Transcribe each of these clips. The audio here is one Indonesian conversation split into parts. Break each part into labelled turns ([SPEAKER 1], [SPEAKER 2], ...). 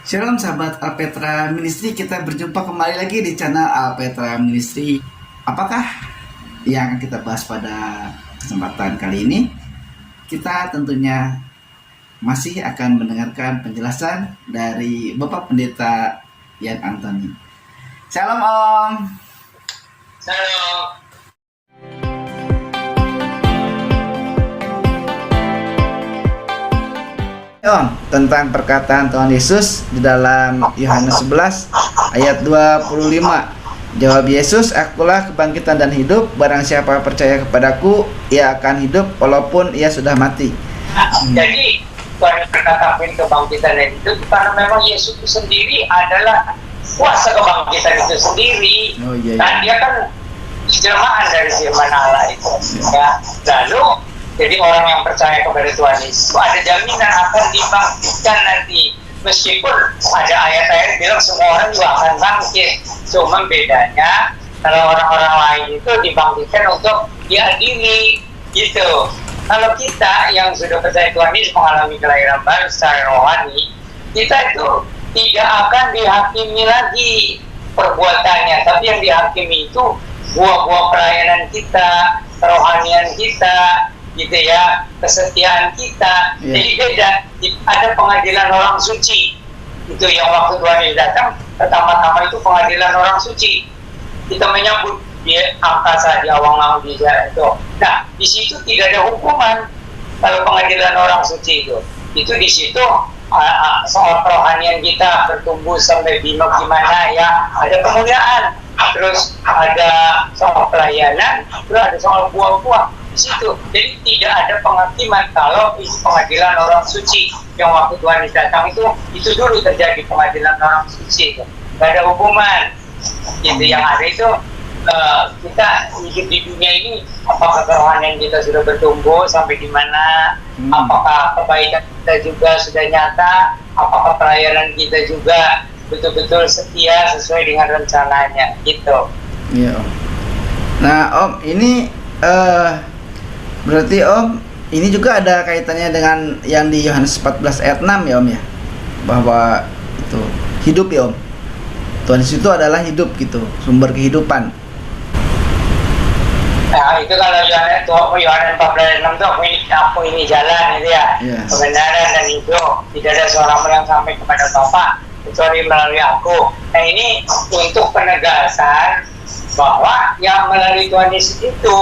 [SPEAKER 1] Shalom sahabat Alpetra Ministry, kita berjumpa kembali lagi di channel Alpetra Ministry. Apakah yang kita bahas pada kesempatan kali ini? Kita tentunya masih akan mendengarkan penjelasan dari Bapak Pendeta Yan Antoni. Shalom Om.
[SPEAKER 2] Halo.
[SPEAKER 1] Om, tentang perkataan Tuhan Yesus di dalam Yohanes 11 ayat 25. Jawab Yesus, "Akulah kebangkitan dan hidup. Barang siapa percaya kepadaku, ia akan hidup walaupun ia sudah mati."
[SPEAKER 2] Jadi Tuhan berkatakan kebangkitan dan hidup karena memang Yesus itu sendiri adalah kuasa kebangkitan itu sendiri.
[SPEAKER 1] Oh, iya, iya.
[SPEAKER 2] Dan dia kan jelmaan dari firman Allah itu. Ya. Lalu jadi orang yang percaya kepada Tuhan Yesus ada jaminan akan dibangkitkan nanti. Meskipun ada ayat-ayat bilang semua orang juga akan bangkit. Cuma bedanya kalau orang-orang lain itu dibangkitkan untuk diadili gitu. Kalau kita yang sudah percaya Tuhan Yesus mengalami kelahiran baru secara rohani, kita itu tidak akan dihakimi lagi perbuatannya, tapi yang dihakimi itu buah-buah pelayanan kita, kerohanian kita, gitu ya, kesetiaan kita.
[SPEAKER 1] Yeah.
[SPEAKER 2] Jadi beda. Ada pengadilan orang suci. Itu yang waktu Tuhan Yesus datang, pertama-tama itu pengadilan orang suci. Kita menyambut di angkasa, di awang-awang di jalan itu. Nah, di situ tidak ada hukuman. Kalau pengadilan orang suci itu di situ soal kerohanian kita bertumbuh sampai bina gimana ya, ada kemuliaan, terus ada soal pelayanan, terus ada soal buah-buah di situ. Jadi tidak ada penghakiman kalau itu pengadilan orang suci. Yang waktu Tuhan Yesus datang itu dulu terjadi pengadilan orang suci itu. Gak ada hukuman. Itu yang ada itu kita hidup di dunia ini, apakah kerohanian kita sudah bertumbuh sampai di mana, apakah kebaikan kita juga sudah nyata, apakah pelayanan kita juga betul-betul setia sesuai dengan rencananya gitu.
[SPEAKER 1] Iya Om. Nah Om, ini berarti Om, ini juga ada kaitannya dengan yang di Yohanes 14 ayat 6 ya Om ya, bahwa itu hidup ya Om. Tuhan Yesus itu adalah hidup gitu, sumber kehidupan.
[SPEAKER 2] Nah itu kalau Yohanes 14 ayat 6 itu aku ini jalan gitu ya,
[SPEAKER 1] Yes.
[SPEAKER 2] Kebenaran dan hidup, tidak ada seorang pun yang sampai kepada Bapa kecuali melalui aku. Nah ini untuk penegasan bahwa yang melalui Tuhan Yesus itu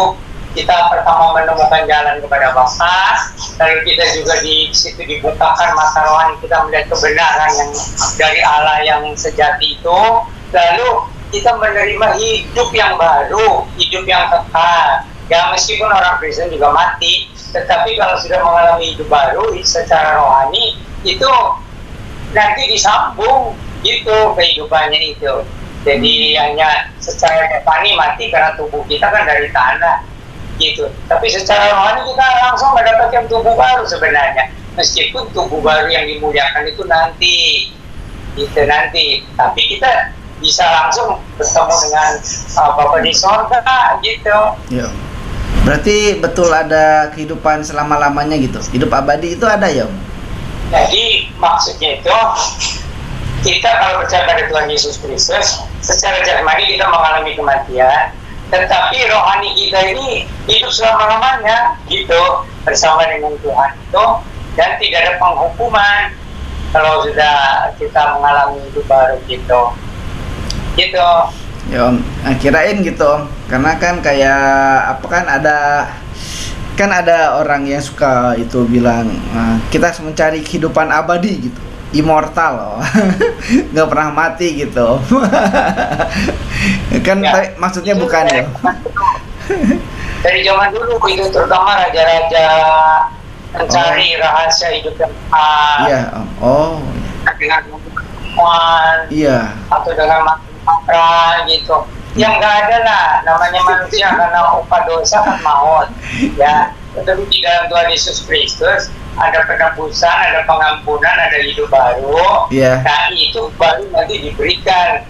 [SPEAKER 2] kita pertama menemukan jalan kepada Bapa, lalu kita juga di situ dibukakan mata rohani, kita melihat kebenaran yang dari Allah yang sejati itu, lalu kita menerima hidup yang baru, hidup yang kekal. Ya meskipun orang Kristen juga mati, tetapi kalau sudah mengalami hidup baru secara rohani, itu nanti disambung gitu kehidupannya itu. Jadi hanya secara rohani mati karena tubuh kita kan dari tanah gitu. Tapi secara rohani kita langsung mendapatkan tubuh baru sebenarnya. Meskipun tubuh baru yang dimuliakan itu nanti, gitu nanti. Tapi kita bisa langsung bertemu dengan Bapa di sorga gitu.
[SPEAKER 1] Iya. Berarti betul ada kehidupan selama-lamanya gitu. Hidup abadi itu ada ya Om?
[SPEAKER 2] Jadi maksudnya itu kita kalau percaya pada Tuhan Yesus Kristus, secara jasmani kita mengalami kematian, tetapi rohani kita ini hidup selama-lamanya gitu bersama dengan Tuhan itu, dan tidak ada penghukuman kalau sudah kita mengalami hidup baru gitu.
[SPEAKER 1] Ya Om, nah, kirain gitu Om, karena kan kayak apa kan ada orang yang suka itu bilang kita harus mencari kehidupan abadi gitu, immortal loh, nggak pernah mati gitu. Kan
[SPEAKER 2] Ya,
[SPEAKER 1] maksudnya
[SPEAKER 2] itu
[SPEAKER 1] bukan ya?
[SPEAKER 2] dari zaman dulu itu terutama raja-raja mencari rahasia hidup yang
[SPEAKER 1] Iya Om. Oh
[SPEAKER 2] dengan pengumuman
[SPEAKER 1] iya.
[SPEAKER 2] atau dengan mantra gitu. Yang nggak ada lah, namanya manusia karena upah dosa kan maut ya. Tetapi di dalam Tuhan Yesus Kristus ada penebusan, ada pengampunan, ada hidup baru.
[SPEAKER 1] Iya.
[SPEAKER 2] Nah itu baru nanti diberikan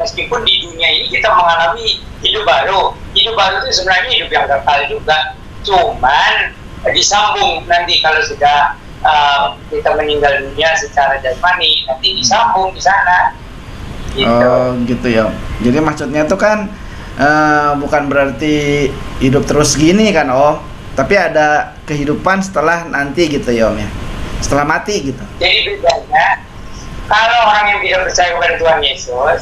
[SPEAKER 2] meskipun di dunia ini kita mengalami hidup baru. Hidup baru itu sebenarnya hidup yang kekal juga, cuman disambung nanti kalau sudah kita meninggal dunia secara jasmani, nanti disambung di sana. Gitu.
[SPEAKER 1] Oh gitu ya. Jadi maksudnya tuh kan bukan berarti hidup terus gini kan Om, tapi ada kehidupan setelah nanti gitu ya Om ya, setelah mati gitu.
[SPEAKER 2] Jadi bedanya, kalau orang yang tidak percaya kepada Tuhan Yesus,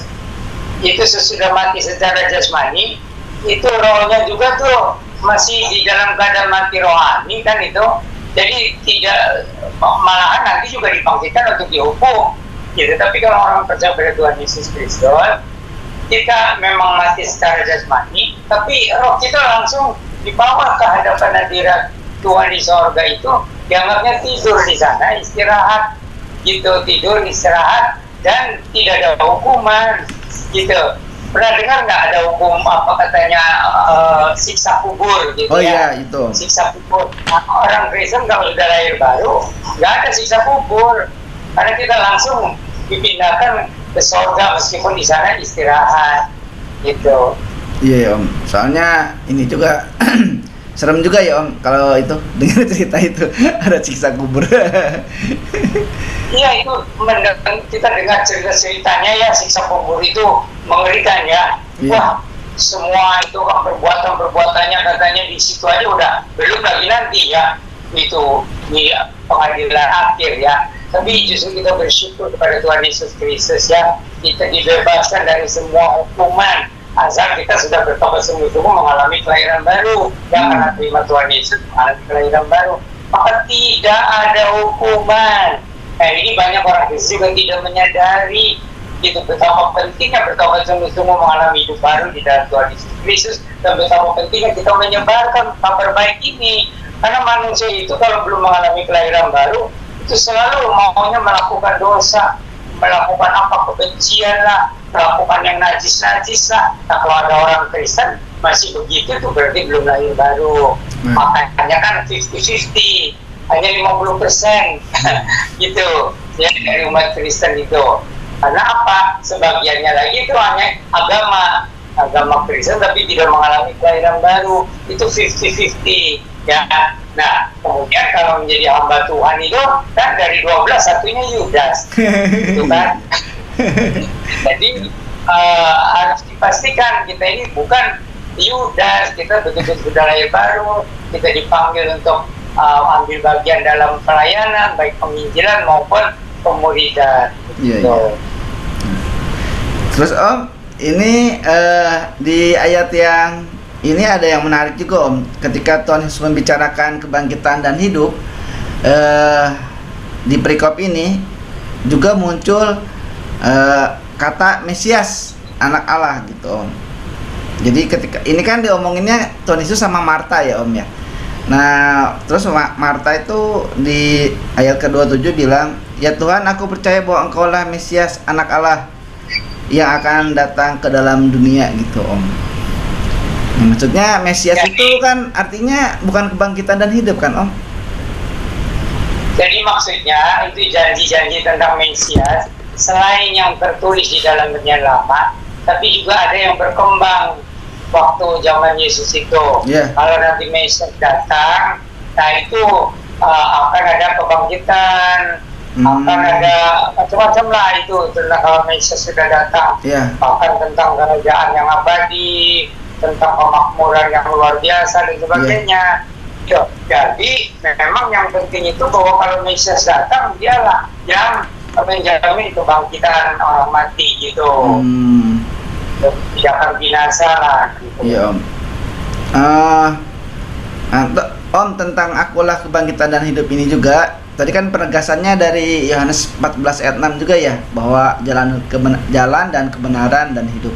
[SPEAKER 2] itu sesudah mati secara jasmani, itu rohnya juga tuh masih di dalam keadaan mati rohani kan itu. Jadi tidak, malahan nanti juga dibangkitkan untuk dihukum. Gitu. Tapi kalau orang percaya pada Tuhan Yesus Kristus, kita memang mati secara jasmani, tapi roh kita langsung dibawa ke hadapan hadirat Tuhan di sorga itu, dianggapnya tidur di sana, istirahat, gitu, tidur, istirahat, dan tidak ada hukuman, gitu. Pernah dengar nggak ada hukum apa katanya siksa kubur gitu?
[SPEAKER 1] Oh
[SPEAKER 2] ya?
[SPEAKER 1] iya itu.
[SPEAKER 2] Siksa kubur. Nah, orang Kristen kalau sudah lahir baru nggak ada siksa kubur, karena kita langsung dipindahkan ke surga meskipun di sana istirahat, gitu.
[SPEAKER 1] Iya Om. Soalnya ini juga serem juga ya Om kalau itu dengar cerita itu ada siksa kubur.
[SPEAKER 2] Iya itu kita dengar ceritanya ya, siksa kubur itu mengerikan ya.
[SPEAKER 1] Iya.
[SPEAKER 2] Wah, semua itu kan perbuatannya katanya di situ aja udah, belum lagi nanti ya itu di pengadilan akhir ya. Tapi justru kita bersyukur kepada Tuhan Yesus Kristus ya, kita dibebaskan dari semua hukuman asal kita sudah bertobat sungguh-sungguh mengalami kelahiran baru. Yang karena terima Tuhan Yesus mengalami kelahiran baru, maka tidak ada hukuman. Nah ini banyak orang Kristen juga tidak menyadari itu betapa pentingnya bertobat sungguh-sungguh mengalami hidup baru di dalam Tuhan Yesus Kristus, dan betapa pentingnya kita menyebarkan kabar baik ini. Karena manusia itu kalau belum mengalami kelahiran baru itu selalu maunya melakukan dosa, melakukan apa, kebencian lah, melakukan yang najis-najis lah. Nah kalau ada orang Kristen masih begitu tuh berarti belum lahir baru. Makanya kan 50-50, hanya 50% gitu ya dari umat Kristen itu. Karena apa? Sebagiannya lagi itu hanya agama Kristen tapi tidak mengalami kelahiran baru, itu 50-50 ya. Nah kemudian kalau menjadi hamba Tuhan itu kan dari 12 satunya Yudas itu kan. Jadi harus dipastikan kita ini bukan Yudas, kita betul-betul sudah lahir baru, kita dipanggil untuk ambil bagian dalam pelayanan baik penginjilan maupun pemuridan.
[SPEAKER 1] Iya, iya. Terus Om, ini di ayat yang ini ada yang menarik juga Om. Ketika Tuhan Yesus membicarakan kebangkitan dan hidup, di perikop ini juga muncul kata Mesias, anak Allah gitu Om. Jadi ketika ini kan diomonginnya Tuhan Yesus sama Marta ya Om ya. Nah terus Marta itu di ayat ke-27 bilang, ya Tuhan aku percaya bahwa engkau lah Mesias, anak Allah yang akan datang ke dalam dunia gitu Om. Nah, maksudnya Mesias itu kan artinya bukan kebangkitan dan hidup kan Om?
[SPEAKER 2] Jadi maksudnya itu janji-janji tentang Mesias selain yang tertulis di dalam Perjanjian Lama, tapi juga ada yang berkembang waktu zaman Yesus itu. Kalau nanti Mesias datang, nah itu akan ada kebangkitan, akan ada macam-macam lah itu tentang kalau Mesias sudah datang. Bahkan tentang kerajaan yang abadi, tentang kemakmuran yang luar biasa dan sebagainya. Jadi memang yang penting itu bahwa kalau Mesias datang, dialah yang menjamin kebangkitan orang mati gitu. Tidak akan binasa lah gitu.
[SPEAKER 1] Iya Om. Om tentang akulah kebangkitan dan hidup ini juga tadi kan penegasannya dari Yohanes 14 ayat 6 juga ya, bahwa jalan dan kebenaran dan hidup.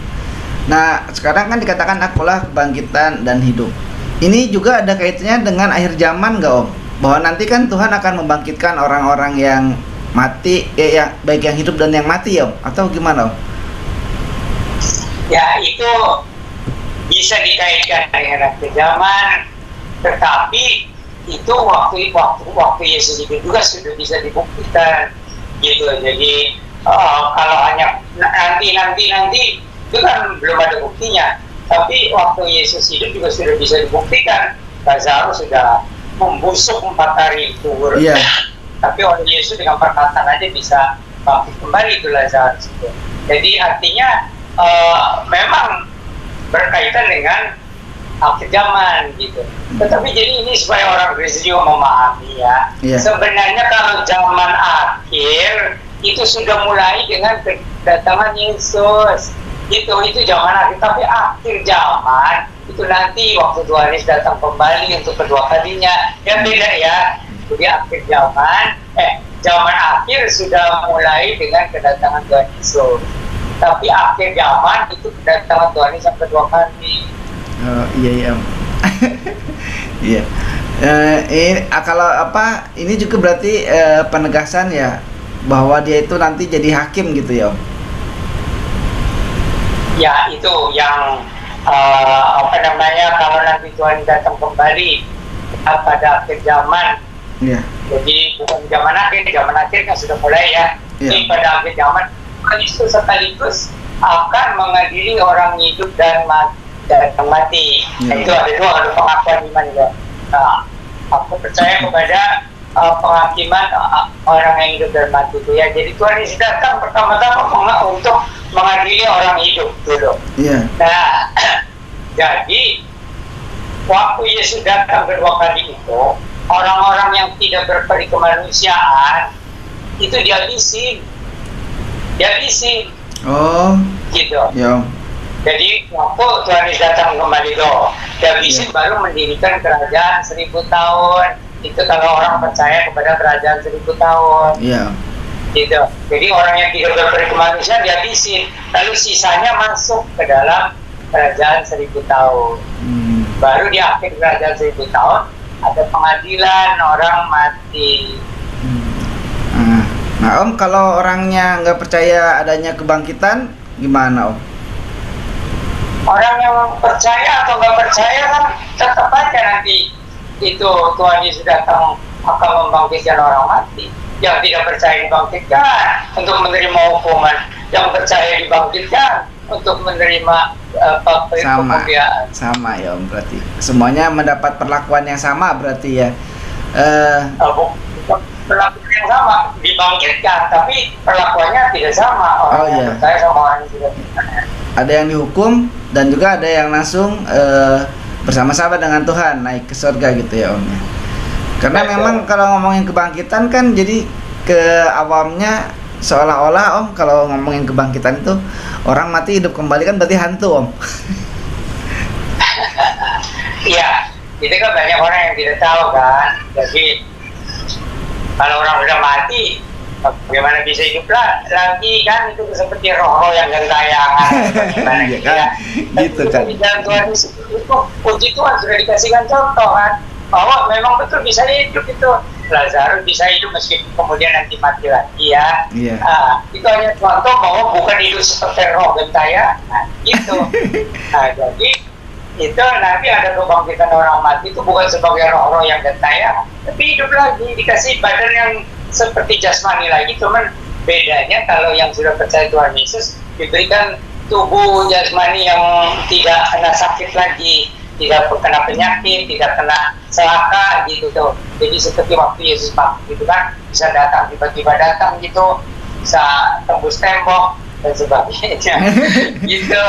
[SPEAKER 1] Nah sekarang kan dikatakan akulah kebangkitan dan hidup. Ini juga ada kaitannya dengan akhir zaman nggak Om? Bahwa nanti kan Tuhan akan membangkitkan orang-orang yang mati, yang baik yang hidup dan yang mati ya Om? Atau gimana Om?
[SPEAKER 2] Ya itu bisa dikaitkan dengan akhir zaman, tetapi itu waktu Yesus itu juga sudah bisa dibuktikan gitu. Jadi kalau hanya nanti itu kan belum ada buktinya, tapi waktu Yesus hidup juga sudah bisa dibuktikan. Lazarus sudah membusuk 4 hari kubur. tapi oleh Yesus dengan perkataan aja bisa bangkit kembali itu Lazarus itu. Jadi artinya memang berkaitan dengan akhir zaman gitu. Tetapi jadi ini supaya orang Kristen juga memahami ya.
[SPEAKER 1] Iya.
[SPEAKER 2] Sebenarnya kalau zaman akhir itu sudah mulai dengan kedatangan Yesus. Itu zaman akhir. Tapi akhir zaman itu nanti waktu Tuhan Yesus datang kembali untuk kedua kalinya. Ya beda ya. Jadi akhir zaman akhir sudah mulai dengan kedatangan Tuhan Yesus. Tapi akhir zaman itu kedatangan Tuhan Yesus yang kedua kali.
[SPEAKER 1] Oh, iya. Iya. Kalau apa ini juga berarti penegasan ya bahwa dia itu nanti jadi hakim gitu ya Om.
[SPEAKER 2] Ya itu yang kalau nanti Tuhan datang kembali pada akhir zaman.
[SPEAKER 1] Iya.
[SPEAKER 2] Jadi bukan zaman akhirnya sudah mulai ya.
[SPEAKER 1] Iya.
[SPEAKER 2] Jadi pada akhir zaman Kristus sekaligus akan mengadili orang hidup dan mati.
[SPEAKER 1] Iya.
[SPEAKER 2] Itu ada pengakuan iman ya. Nah, aku percaya kepada penghakiman orang yang hidup dan mati itu ya. Jadi Tuhan Yesus datang pertama-tama untuk mengadili orang hidup dulu.
[SPEAKER 1] Iya.
[SPEAKER 2] Nah, jadi waktu Yesus datang kedua kali itu, orang-orang yang tidak berperi kemanusiaan itu dihabisin.
[SPEAKER 1] Oh.
[SPEAKER 2] Gitu.
[SPEAKER 1] Ya Om.
[SPEAKER 2] Jadi waktu Tuhan Yesus datang kembali loh, dihabisin baru mendirikan kerajaan 1000 tahun. Itu kalau orang percaya kepada kerajaan 1000 tahun.
[SPEAKER 1] Iya.
[SPEAKER 2] Gitu. Jadi orang yang tidak berperi kemanusiaan dihabisin, lalu sisanya masuk ke dalam kerajaan 1000 tahun. Baru di akhir kerajaan 1000 tahun ada pengadilan orang mati.
[SPEAKER 1] Nah Om, kalau orangnya nggak percaya adanya kebangkitan, gimana Om?
[SPEAKER 2] Orang yang percaya atau nggak percaya kan tetap aja nanti itu Tuhan Yesus datang akan membangkitkan orang mati. Yang tidak percaya dibangkitkan untuk menerima hukuman, yang percaya dibangkitkan untuk menerima kemuliaan.
[SPEAKER 1] Sama ya Om, berarti semuanya mendapat perlakuan yang sama berarti ya.
[SPEAKER 2] Perlakuan yang sama dibangkitkan, tapi perlakuannya tidak sama. Orang yang percaya sama orang yang tidak percaya.
[SPEAKER 1] Ada yang dihukum dan juga ada yang langsung bersama-sama dengan Tuhan naik ke surga gitu ya Om ya. Karena memang kalau ngomongin kebangkitan kan jadi ke awamnya seolah-olah Om kalau ngomongin kebangkitan itu orang mati hidup kembali kan berarti hantu Om.
[SPEAKER 2] Iya, itu kan banyak orang yang tidak tahu kan. Jadi kalau orang sudah mati, bagaimana bisa hidup lagi kan? Itu seperti roh-roh yang gentayangan.
[SPEAKER 1] Iya kan, gitu kan.
[SPEAKER 2] Di dalam Tuhan itu puji Tuhan sudah dikasihkan contoh kan, bahwa memang betul bisa hidup itu. Lazarus bisa hidup meskipun kemudian nanti mati lagi ya.
[SPEAKER 1] Iya.
[SPEAKER 2] Itu hanya contoh bahwa bukan hidup seperti roh gentayangan gitu. Nah jadi itu nanti ada kebangkitan orang mati itu bukan sebagai roh-roh yang gentayangan, tapi hidup lagi dikasih badan yang seperti jasmani lagi. Cuman bedanya kalau yang sudah percaya Tuhan Yesus diberikan tubuh jasmani yang tidak kena sakit lagi, tidak kena penyakit, tidak kena celaka gitu tuh. Jadi seperti waktu Yesus mati gitu kan, bisa datang tiba-tiba datang gitu, bisa tembus tembok dan sebagainya gitu.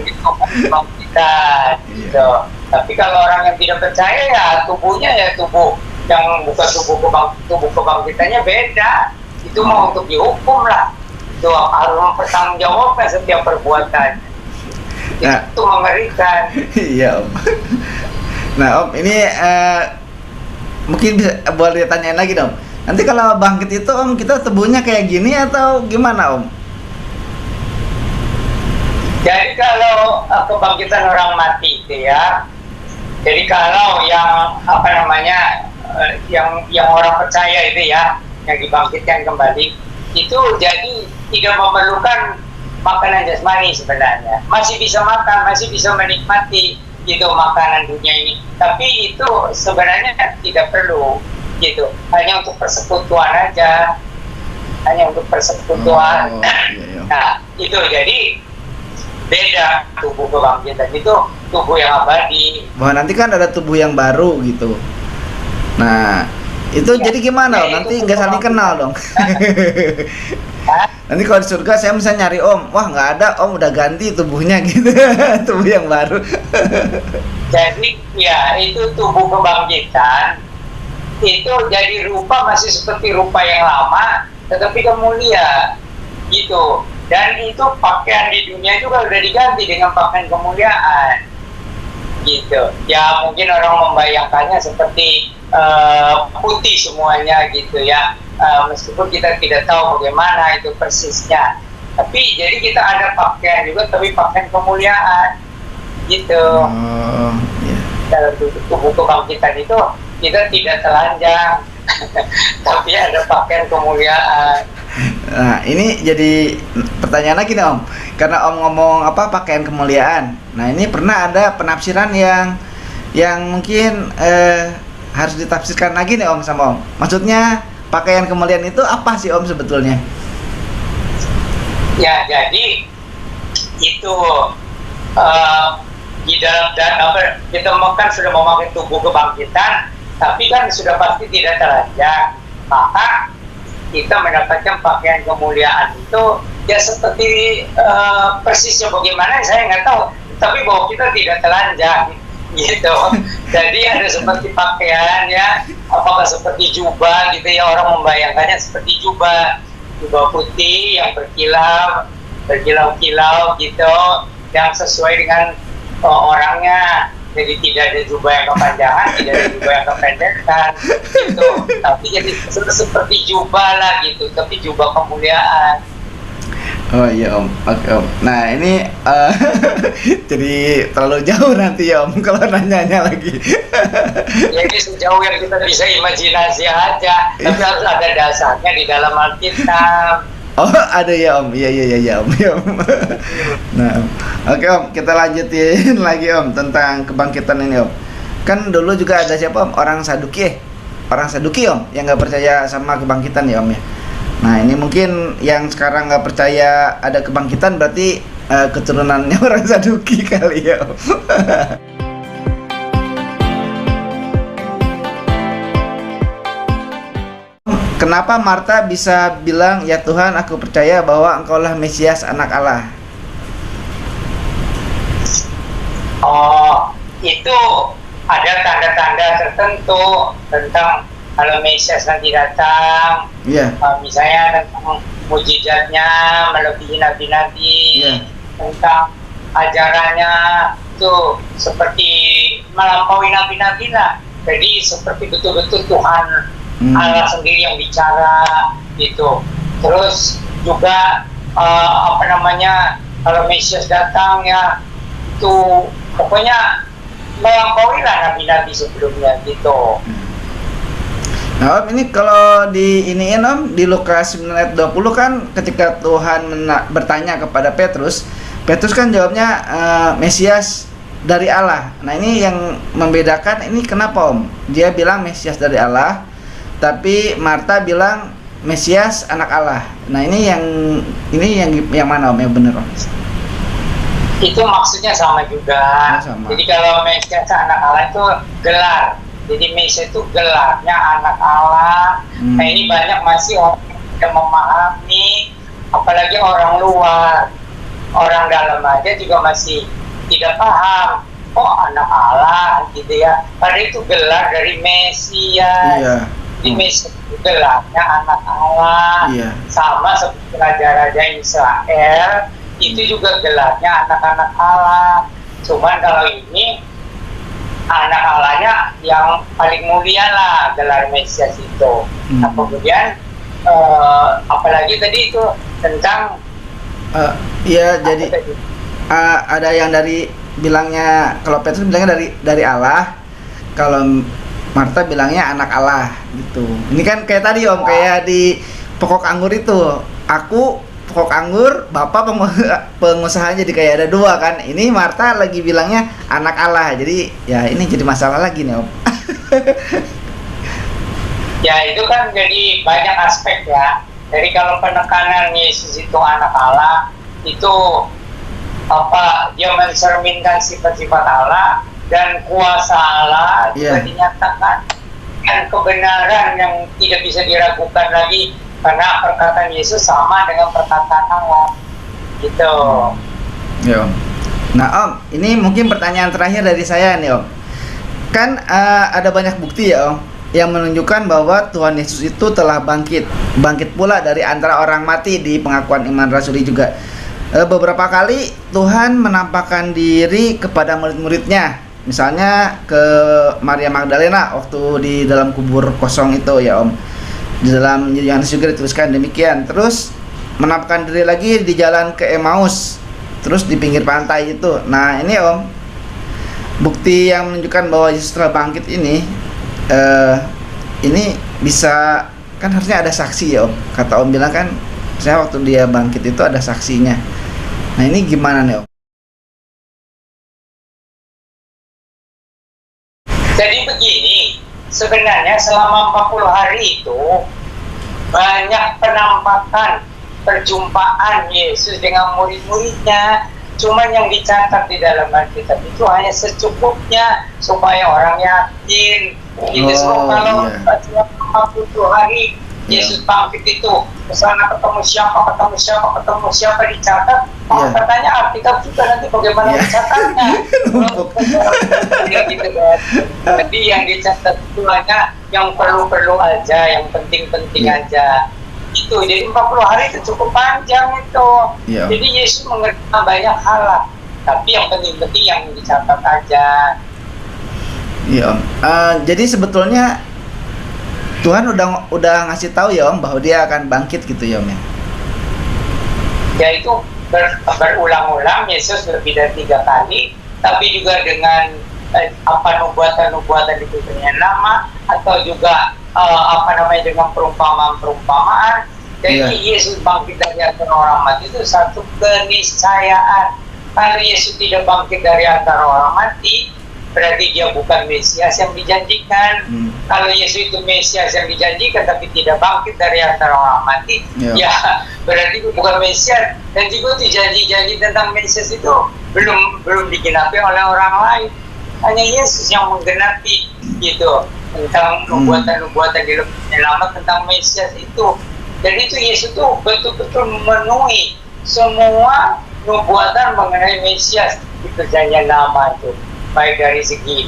[SPEAKER 2] Itu kebangkitan gitu. Tapi kalau orang yang tidak percaya ya tubuhnya ya tubuh yang bukan tubuh kebangkitannya beda. Itu mau untuk dihukum lah. Itu harus mempertanggungjawabkan setiap perbuatan.
[SPEAKER 1] Nah,
[SPEAKER 2] Itu mengerikan.
[SPEAKER 1] Iya Om. Nah Om, ini mungkin bisa boleh ditanyain lagi dong. Nanti kalau bangkit itu Om, kita tubuhnya kayak gini atau gimana Om?
[SPEAKER 2] Jadi kalau kebangkitan orang mati itu ya, jadi kalau yang yang orang percaya itu ya, yang dibangkitkan kembali, itu jadi tidak memerlukan makanan jasmani sebenarnya. Masih bisa makan, masih bisa menikmati gitu makanan dunia ini. Tapi itu sebenarnya tidak perlu gitu. Hanya untuk persekutuan aja. Hanya untuk persekutuan.
[SPEAKER 1] Iya.
[SPEAKER 2] Nah, itu jadi beda tubuh kebangkitan itu tubuh yang abadi.
[SPEAKER 1] Bahwa nanti kan ada tubuh yang baru gitu. Nah, Itu
[SPEAKER 2] Ya.
[SPEAKER 1] jadi gimana
[SPEAKER 2] Ya,
[SPEAKER 1] om? Nanti
[SPEAKER 2] itu
[SPEAKER 1] nggak saling kenal dong.
[SPEAKER 2] Hah?
[SPEAKER 1] Nanti kalau di surga saya bisa nyari om, wah nggak ada om, udah ganti tubuhnya gitu, tubuh yang baru.
[SPEAKER 2] Jadi ya itu tubuh kebangkitan itu jadi rupa masih seperti rupa yang lama, tetapi kemulia gitu. Dan itu pakaian di dunia juga udah diganti dengan pakaian kemuliaan gitu. Ya mungkin orang membayangkannya seperti putih semuanya gitu ya. Meskipun kita tidak tahu bagaimana itu persisnya. Tapi jadi kita ada pakaian juga, tapi pakaian kemuliaan gitu.
[SPEAKER 1] Oh, iya.
[SPEAKER 2] Dalam tubuh kebangkitan itu kita tidak telanjang, tapi ada pakaian kemuliaan.
[SPEAKER 1] Nah, ini jadi pertanyaan lagi nih om, karena om ngomong apa pakaian kemuliaan. Nah, ini pernah ada penafsiran yang mungkin harus ditafsirkan lagi nih om sama om. Maksudnya pakaian kemuliaan itu apa sih om sebetulnya?
[SPEAKER 2] Ya, jadi itu di dalam dan apa kita kan sudah memakai tubuh kebangkitan, tapi kan sudah pasti tidak telanjang. Maka kita mendapatkan pakaian kemuliaan itu ya seperti persisnya bagaimana saya nggak tahu, tapi bahwa kita tidak telanjang gitu. Jadi ada seperti pakaian ya, apakah seperti jubah gitu ya, orang membayangkannya seperti jubah putih yang berkilau-kilau gitu, yang sesuai dengan orangnya. Jadi tidak ada jubah yang kepanjangan, tidak ada jubah yang kependekan gitu. Tapi jadi seperti jubah lah gitu, tapi jubah kemuliaan.
[SPEAKER 1] Oh iya om, oke om. Nah ini jadi terlalu jauh nanti ya om kalau nanyanya lagi.
[SPEAKER 2] Jadi sejauh yang kita bisa imajinasi aja, tapi harus ada dasarnya di dalam Alkitab.
[SPEAKER 1] Oh ada ya om, iya om, ya, om. Nah, oke om, kita lanjutin lagi om tentang kebangkitan ini om. Kan dulu juga ada siapa om? Orang Saduki om, yang nggak percaya sama kebangkitan ya om ya. Nah ini mungkin yang sekarang nggak percaya ada kebangkitan berarti keturunannya orang Saduki kali ya om. Kenapa Marta bisa bilang, ya Tuhan aku percaya bahwa engkaulah Mesias anak Allah?
[SPEAKER 2] Oh, itu ada tanda-tanda tertentu tentang kalau Mesias nanti datang.
[SPEAKER 1] Iya.
[SPEAKER 2] Misalnya tentang mujizatnya melebihi nabi-nabi, tentang ajarannya itu seperti melampaui nabi-nabi lah. Jadi seperti betul-betul Tuhan Allah sendiri yang bicara gitu. Terus juga kalau Mesias datang ya itu pokoknya melampaui lah nabi-nabi sebelumnya gitu.
[SPEAKER 1] Nah om, ini kalau diiniin om, di Lukas 9 ayat 20 kan ketika Tuhan bertanya kepada Petrus kan jawabnya Mesias dari Allah. Nah ini yang membedakan ini kenapa om? Dia bilang Mesias dari Allah, tapi Marta bilang Mesias anak Allah. Nah ini yang mana om yang benar om?
[SPEAKER 2] Itu maksudnya sama juga.
[SPEAKER 1] Sama.
[SPEAKER 2] Jadi kalau Mesias anak Allah itu gelar. Jadi Mesias itu gelarnya anak Allah. Nah ini banyak masih orang yang memahami, apalagi orang luar, orang dalam aja juga masih tidak paham. Oh anak Allah gitu ya. Padahal itu gelar dari Mesias.
[SPEAKER 1] Iya.
[SPEAKER 2] Jadi Mesias itu gelarnya anak Allah.
[SPEAKER 1] Iya.
[SPEAKER 2] Sama seperti raja-raja Israel itu juga gelarnya anak-anak Allah. Cuman kalau ini anak Allahnya yang paling mulia lah gelar Mesias itu. Nah kemudian apalagi tadi itu tentang
[SPEAKER 1] jadi ada yang dari bilangnya, kalau Petrus bilangnya dari Allah, kalau Marta bilangnya anak Allah gitu. Ini kan kayak tadi om, kayak di pokok anggur itu, aku pokok anggur, bapak pengusaha, jadi kayak ada dua kan. Ini Marta lagi bilangnya anak Allah, jadi ya ini jadi masalah lagi nih om.
[SPEAKER 2] Ya itu kan jadi banyak aspek ya. Jadi kalau penekanan Yesus itu anak Allah, itu dia mencerminkan sifat-sifat Allah dan kuasa Allah juga dinyatakan dan kebenaran yang tidak bisa diragukan lagi karena perkataan Yesus sama dengan perkataan Allah gitu.
[SPEAKER 1] Ya, Om. Nah, Om, ini mungkin pertanyaan terakhir dari saya nih, Om. Kan ada banyak bukti ya, Om, yang menunjukkan bahwa Tuhan Yesus itu telah bangkit pula dari antara orang mati di pengakuan iman rasuli juga. Beberapa kali Tuhan menampakkan diri kepada murid-muridnya, misalnya ke Maria Magdalena waktu di dalam kubur kosong itu ya, Om. Di dalam Yohanes juga dituliskan demikian. Terus menampakkan diri lagi di jalan ke Emmaus, terus di pinggir pantai itu. Nah ini, Om, bukti yang menunjukkan bahwa Yesus telah bangkit ini bisa, kan harusnya ada saksi ya, Om. Kata Om bilang kan, saya waktu dia bangkit itu ada saksinya. Nah ini gimana nih, Om?
[SPEAKER 2] Jadi begini, sebenarnya selama 40 hari itu banyak penampakan perjumpaan Yesus dengan murid-muridnya. Cuman yang dicatat di dalam Alkitab itu hanya secukupnya supaya orang yakin. Gitu. Kalau selama 40 hari Yesus bangkit itu, kesana ketemu siapa dicatat. Katanya Alkitab juga nanti bagaimana dicatatnya. Gitu kan. Jadi yang dicatat itu hanya yang perlu-perlu aja, yang penting-penting aja. Itu jadi 40 hari itu cukup panjang itu. Jadi Yesus mengerjakan banyak hal lah, tapi yang penting-penting yang dicatat aja.
[SPEAKER 1] Iya, Om. Jadi sebetulnya Tuhan udah ngasih tahu ya, Om, bahwa dia akan bangkit gitu ya, Om ya.
[SPEAKER 2] Ya itu berulang-ulang Yesus lebih dari 3 kali, tapi juga dengan nubuatan-nubuatan di dunia lama, atau juga dengan perumpamaan. Jadi Yesus bangkit dari antara orang mati itu satu keniscayaan. Kalau Yesus tidak bangkit dari antara orang mati, berarti dia bukan Mesias yang dijanjikan. Kalau Yesus itu Mesias yang dijanjikan tapi tidak bangkit dari antara orang mati, ya berarti itu bukan Mesias. Dan juga itu janji-janji tentang Mesias itu belum digenapi oleh orang lain. Hanya Yesus yang menggenapi gitu, tentang nubuatan-nubuatan di lama tentang Mesias itu. Dan itu Yesus itu betul-betul memenuhi semua nubuatan mengenai Mesias di perjanjian lama itu. Baik dari segi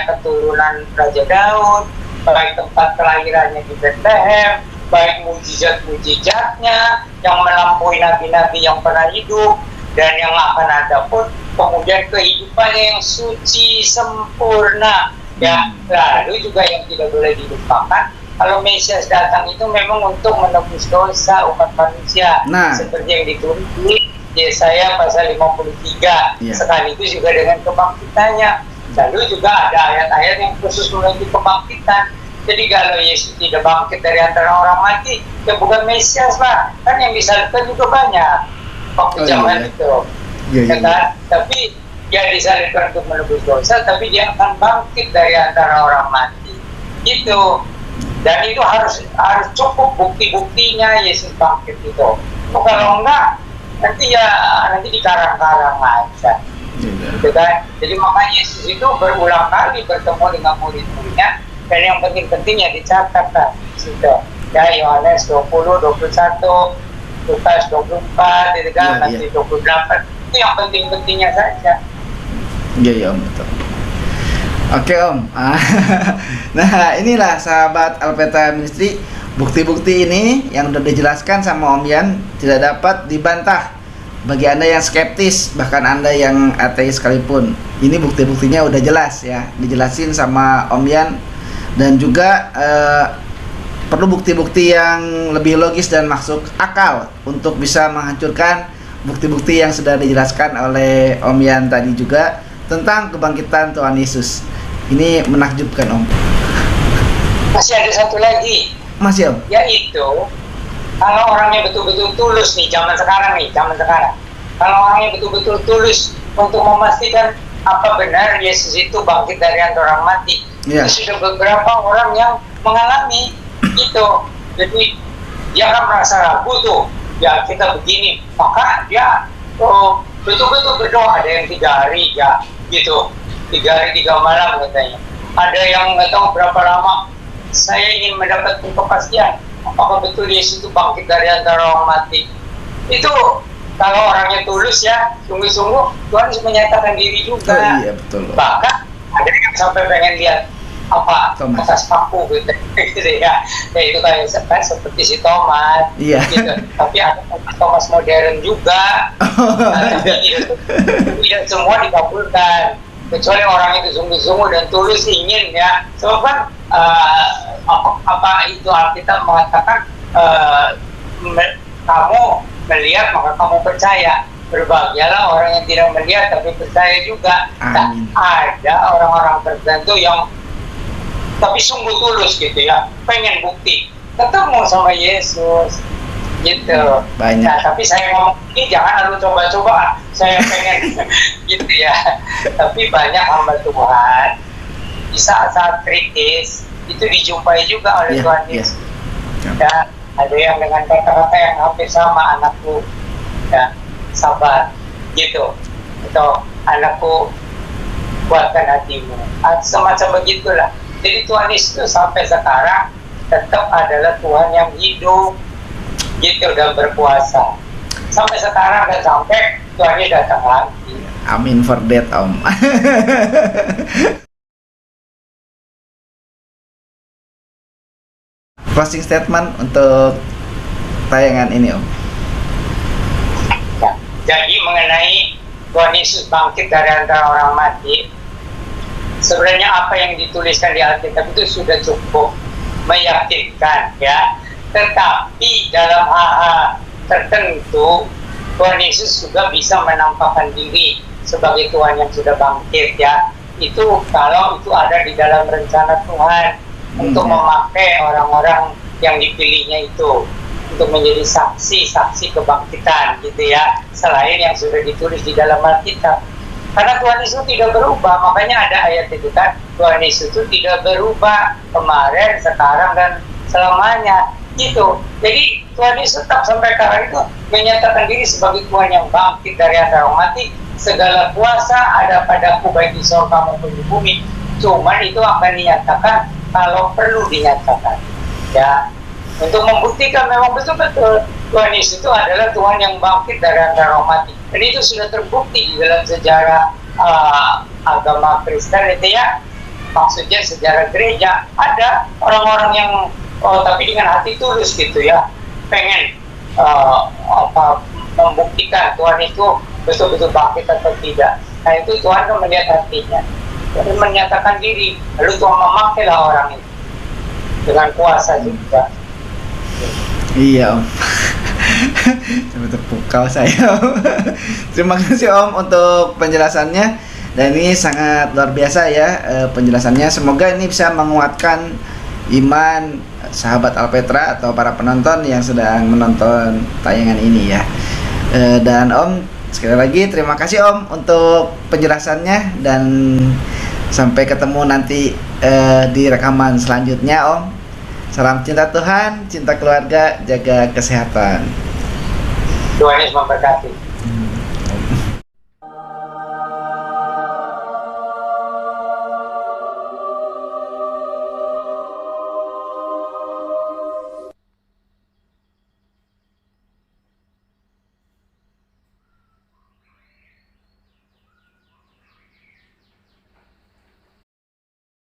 [SPEAKER 2] keturunan Raja Daud, baik tempat kelahirannya di Bethlehem, baik mujizat-mujizatnya yang melampaui nabi-nabi yang pernah hidup dan yang akan ada pun, kemudian kehidupannya yang suci sempurna. Ya, lalu juga yang tidak boleh dilupakan, kalau Mesias datang itu memang untuk menebus dosa umat manusia, seperti yang ditulis di Yesaya pasal 53, sekaligus juga dengan kebangkitannya. Lalu juga ada ayat-ayat yang khusus mengenai kebangkitan. Jadi kalau Yesus tidak bangkit dari antara orang mati, ya bukan Mesias lah. Kan yang disalibkan juga banyak waktu zaman itu. Tapi dia disalibkan untuk menebus dosa, tapi dia akan bangkit dari antara orang mati. Itu. Dan itu harus cukup bukti-buktinya Yesus bangkit itu. Kalau enggak, nanti dikarang-karang aja. Gitu kan? Jadi makanya Yesus itu berulang kali bertemu dengan murid-muridnya, dan yang penting-pentingnya dicatat kan. Situ. Ya, Yohanes 20, 21, Lukas 24, gitu kan, nanti 28. Itu yang penting-pentingnya saja.
[SPEAKER 1] Iya, Om, betul. Oke, Om. Nah, inilah sahabat Alpetra Ministry, bukti-bukti ini yang sudah dijelaskan sama Om Yan tidak dapat dibantah bagi Anda yang skeptis, bahkan Anda yang ateis sekalipun. Ini bukti-buktinya udah jelas ya, dijelasin sama Om Yan. Dan juga perlu bukti-bukti yang lebih logis dan masuk akal untuk bisa menghancurkan bukti-bukti yang sudah dijelaskan oleh Om Yan tadi juga tentang kebangkitan Tuhan Yesus. Ini menakjubkan, Om.
[SPEAKER 2] Masih ada satu lagi.
[SPEAKER 1] Masih, Om?
[SPEAKER 2] Yaitu, kalau orangnya betul-betul tulus nih, zaman sekarang. Kalau orangnya betul-betul tulus untuk memastikan apa benar Yesus itu bangkit dari antara orang mati. Sudah beberapa orang yang mengalami itu. Jadi, dia akan merasa ragu tuh. Ya, kita begini. Maka dia betul-betul berdoa. Ada yang 3 hari, ya, gitu. 3 hari 3 malam katanya. ada yang nggak tahu berapa lama, saya ingin mendapatkan kepastian apakah betul Yesus itu bangkit dari antara orang mati. Itu kalau orangnya tulus ya, sungguh-sungguh Tuhan menyatakan diri juga.
[SPEAKER 1] Oh, iya betul.
[SPEAKER 2] Bahkan ada yang sampai pengen lihat apa
[SPEAKER 1] Thomas.
[SPEAKER 2] atas paku gitu, gitu ya. Ya itu kayak seperti si Thomas.
[SPEAKER 1] Iya.
[SPEAKER 2] Gitu. Tapi ada Thomas modern juga. Nah, tapi tidak semua dikabulkan. Kecuali orang itu sungguh-sungguh dan tulus ingin ya. Sebab kan apa itu Alkitab mengatakan kamu melihat maka kamu percaya. Berbahagialah orang yang tidak melihat tapi percaya juga. Nah, ada orang-orang tertentu yang tapi sungguh tulus gitu ya, pengen bukti ketemu sama Yesus gitu.
[SPEAKER 1] Banyak.
[SPEAKER 2] Nah, tapi saya ngomong ini jangan lalu coba-coba saya pengen gitu ya. Tapi banyak hamba Tuhan di saat-saat kritis itu dijumpai juga oleh Tuhan Yesus. Ya, ada yang dengan kata-kata yang hampir sama, anakku ya sabar gitu, atau anakku kuatkan hatimu, semacam begitulah. Jadi Tuhan Yesus sampai sekarang tetap adalah Tuhan yang hidup gitu dan berkuasa sampai sekarang, dan sampai Tuhannya datang lagi.
[SPEAKER 1] Amin for that, Om. Closing statement untuk tayangan ini, Om.
[SPEAKER 2] Ya, jadi mengenai Tuhan Yesus bangkit dari antara orang mati, sebenarnya apa yang dituliskan di Alkitab itu sudah cukup meyakinkan ya. Tetapi dalam hal tertentu Tuhan Yesus juga bisa menampakkan diri sebagai Tuhan yang sudah bangkit ya. Itu kalau itu ada di dalam rencana Tuhan untuk memakai orang-orang yang dipilihnya itu untuk menjadi saksi-saksi kebangkitan gitu ya, selain yang sudah ditulis di dalam Alkitab. Karena Tuhan Yesus tidak berubah, makanya ada ayat itu kan, Tuhan Yesus itu tidak berubah kemarin, sekarang, dan selamanya gitu. Jadi Tuhan Yesus tetap sampai sekarang itu menyatakan diri sebagai Tuhan yang bangkit dari antara orang mati. Segala kuasa ada padaku baik di surga maupun di bumi. Cuman itu akan dinyatakan kalau perlu dinyatakan ya, untuk membuktikan memang betul-betul Tuhan Yesus itu adalah Tuhan yang bangkit dari antara orang mati. Dan itu sudah terbukti di dalam sejarah agama Kristen itu ya. Maksudnya sejarah gereja, ada orang-orang yang tapi dengan hati tulus gitu ya, pengen membuktikan Tuhan itu betul-betul bangkit atau tidak. Nah itu Tuhan kan melihat hatinya dan menyatakan diri, lalu Tuhan memakailah orang itu dengan kuasa juga.
[SPEAKER 1] Iya, Om. Sampai terpukau saya, Om. Terima kasih, Om, untuk penjelasannya. Dan ini sangat luar biasa ya penjelasannya. Semoga ini bisa menguatkan iman sahabat Alpetra atau para penonton yang sedang menonton tayangan ini ya. Dan Om, sekali lagi terima kasih, Om, untuk penjelasannya. Dan sampai ketemu nanti di rekaman selanjutnya, Om. Salam cinta Tuhan, cinta keluarga, jaga kesehatan.
[SPEAKER 2] Tuhan Yesus memberkati.